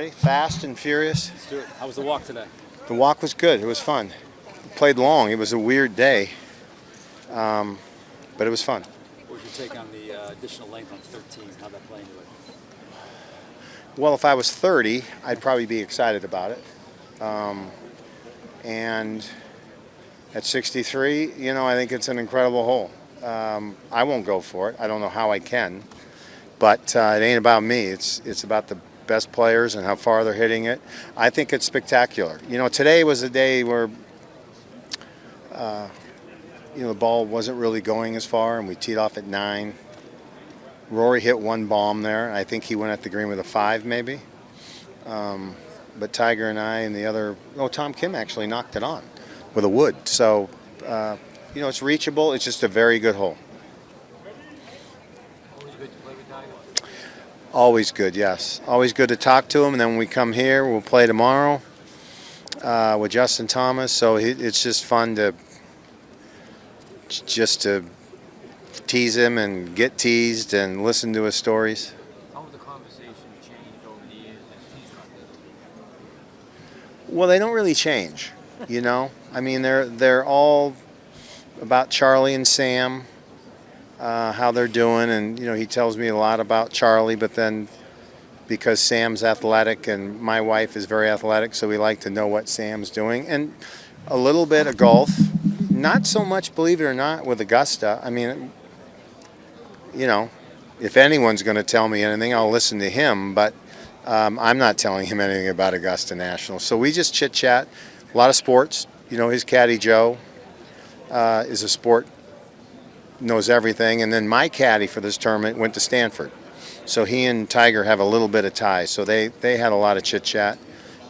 Ready? Fast and furious. Let's do it. How was the walk today? The walk was good. It was fun. Played long. It was a weird day, but it was fun. What was your take on the additional length on 13? How'd that play into it? Well, if I was 30, I'd probably be excited about it. And at 63, I think it's an incredible hole. I won't go for it. I don't know how I can, but it ain't about me. It's about the best players and how far they're hitting it. I think it's spectacular. Today was a day where the ball wasn't really going as far, and we teed off at 9. Rory hit one bomb there. I think he went at the green with a 5 maybe. But Tiger and I and the other, Tom Kim actually knocked it on with a wood. So, it's reachable. It's just a very good hole. Always good to play with Tiger? Always good, yes. Always good to talk to him. And then when we come here, we'll play tomorrow with Justin Thomas. So it's just fun to tease him and get teased and listen to his stories. How have the conversations changed over the years as he's not there? Well, they don't really change, I mean, they're all about Charlie and Sam, how they're doing, and he tells me a lot about Charlie, but then because Sam's athletic and my wife is very athletic, so we like to know what Sam's doing, and a little bit of golf. Not so much, believe it or not, with Augusta. I mean, if anyone's going to tell me anything, I'll listen to him, but I'm not telling him anything about Augusta National. So we just chit-chat, a lot of sports. His caddy, Joe, is a sport, knows everything. And then my caddy for this tournament went to Stanford. So he and Tiger have a little bit of ties. So they had a lot of chit-chat.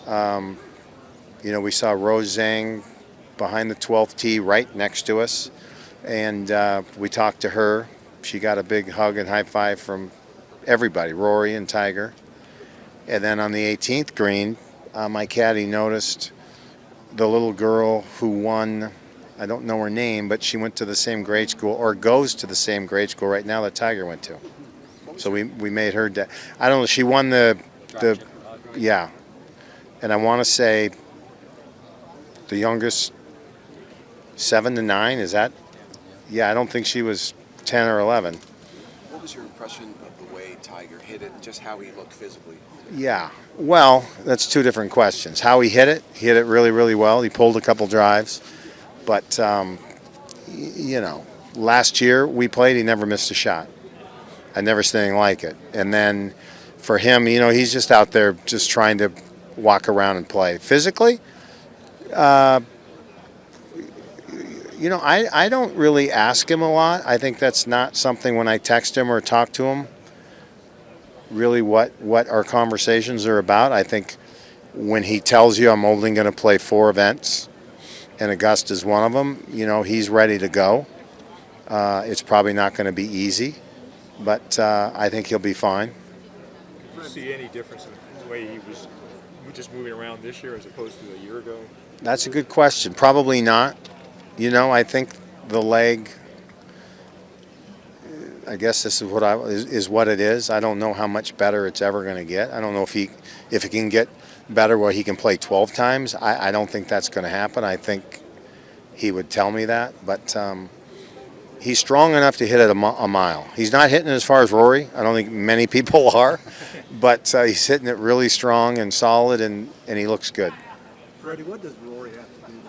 We saw Rose Zhang behind the 12th tee right next to us. And we talked to her. She got a big hug and high five from everybody, Rory and Tiger. And then on the 18th green, my caddy noticed the little girl who won, I don't know her name, but she went to the same grade school, or goes to the same grade school right now that Tiger went to. So we made her, I don't know, she won the yeah. And I want to say the youngest 7 to 9, is that? Yeah, I don't think she was 10 or 11. What was your impression of the way Tiger hit it, just how he looked physically? Yeah, well, that's two different questions. How he hit it really, really well. He pulled a couple drives. But, last year we played, he never missed a shot. I never seen anything like it. And then for him, he's just out there just trying to walk around and play. Physically, I don't really ask him a lot. I think that's not something when I text him or talk to him, really what our conversations are about. I think when he tells you I'm only going to play 4 events and Augusta's one of them, he's ready to go. It's probably not going to be easy, but I think he'll be fine. Do you see any difference in the way he was just moving around this year as opposed to a year ago? That's a good question. Probably not. I think the leg, I guess this is what it is. I don't know how much better it's ever going to get. I don't know if it can get better where he can play 12 times. I don't think that's going to happen. I think he would tell me that. But he's strong enough to hit it a mile. He's not hitting it as far as Rory. I don't think many people are. But he's hitting it really strong and solid, and he looks good. Freddie, what does Rory have to do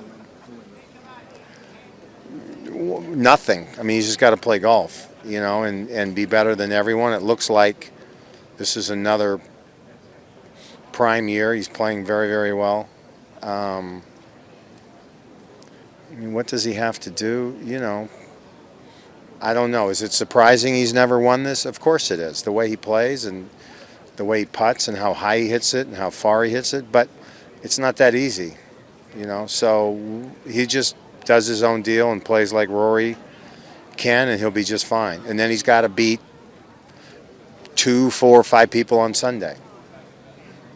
to win? Nothing. I mean, he's just got to play golf, and be better than everyone. It looks like this is another prime year. He's playing very, very well. What does he have to do? I don't know. Is it surprising he's never won this? Of course it is. The way he plays and the way he putts and how high he hits it and how far he hits it. But it's not that easy, So he just does his own deal and plays like Rory can, and he'll be just fine. And then he's got to beat 2, 4, 5 people on Sunday.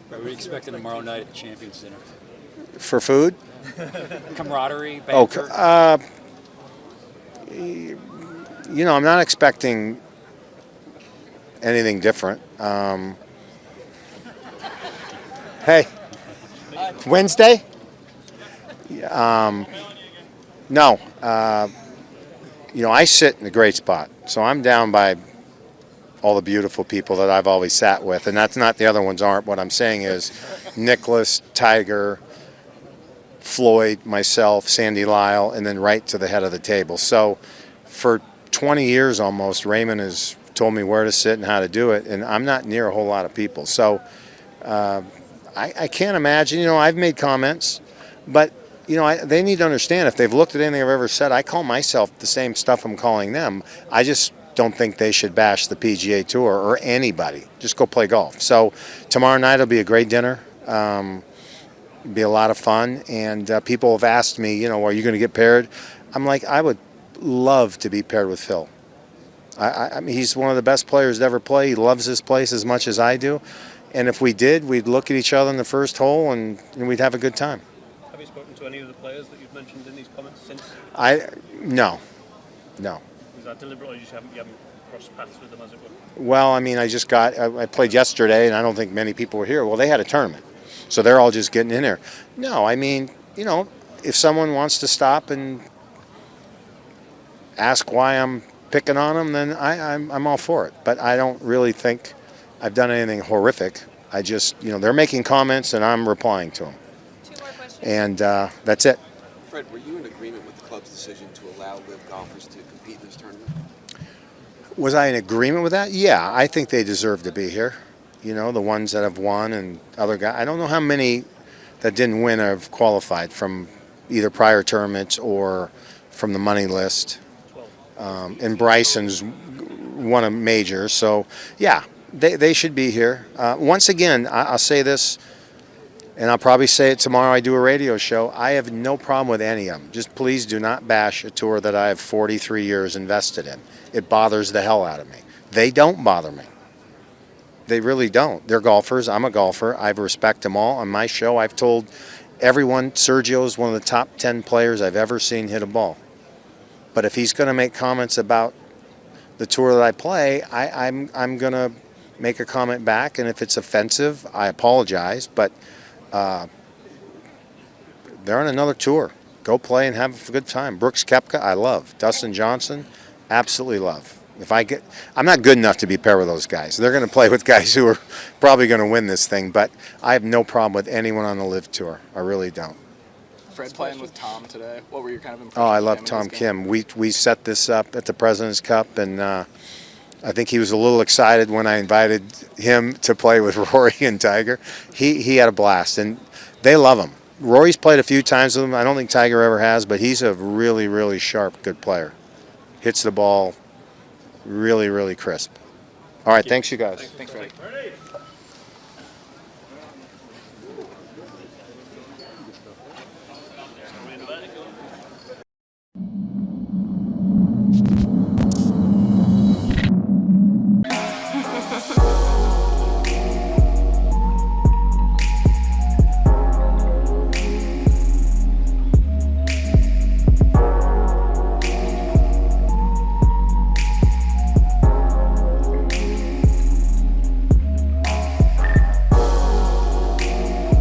What are we expecting tomorrow night at the Champions Dinner? For food? Camaraderie, banter? I'm not expecting anything different. Hey, Wednesday? No. I sit in a great spot. So I'm down by all the beautiful people that I've always sat with. And that's not the other ones aren't. What I'm saying is Nicholas, Tiger, Floyd, myself, Sandy Lyle, and then right to the head of the table. So for 20 years almost, Raymond has told me where to sit and how to do it. And I'm not near a whole lot of people. So I can't imagine. I've made comments. But they need to understand, if they've looked at anything I've ever said, I call myself the same stuff I'm calling them. I just don't think they should bash the PGA Tour or anybody. Just go play golf. So tomorrow night will be a great dinner. Be a lot of fun. And people have asked me, are you going to get paired? I'm like, I would love to be paired with Phil. I mean, he's one of the best players to ever play. He loves this place as much as I do. And if we did, we'd look at each other in the first hole and we'd have a good time. Have you spoken to any of the players that you've mentioned in these comments since? No. Is that deliberate, or you haven't crossed paths with them, as it were? Well, I mean, I played yesterday, and I don't think many people were here. Well, they had a tournament, so they're all just getting in there. No, I mean, if someone wants to stop and ask why I'm picking on them, then I'm all for it. But I don't really think I've done anything horrific. I just, they're making comments, and I'm replying to them. And that's it. Fred, were you in agreement with the club's decision to allow LIV golfers to compete in this tournament? Was I in agreement with that? Yeah, I think they deserve to be here. The ones that have won and other guys. I don't know how many that didn't win have qualified from either prior tournaments or from the money list. And Bryson's won a major. So, yeah, they should be here. Once again, I'll say this, and I'll probably say it tomorrow I do a radio show. I have no problem with any of them. Just please do not bash a tour that I have 43 years invested in. It bothers the hell out of me. They don't bother me. They really don't. They're golfers. I'm a golfer. I respect them all. On my show, I've told everyone Sergio is one of the top 10 players I've ever seen hit a ball. But if he's going to make comments about the tour that I play, I'm going to make a comment back. And if it's offensive, I apologize. But they're on another tour. Go play and have a good time. Brooks Koepka, I love. Dustin Johnson, absolutely love. I'm not good enough to be paired with those guys. They're going to play with guys who are probably going to win this thing, but I have no problem with anyone on the LIV Tour. I really don't. Fred playing with Tom today. What were your kind of impressions? Oh, I of love him in Tom this game? Kim. We set this up at the President's Cup, and I think he was a little excited when I invited him to play with Rory and Tiger. He had a blast, and they love him. Rory's played a few times with him. I don't think Tiger ever has, but he's a really, really sharp, good player. Hits the ball really, really crisp. All right, thanks, you guys. Thanks, Freddie.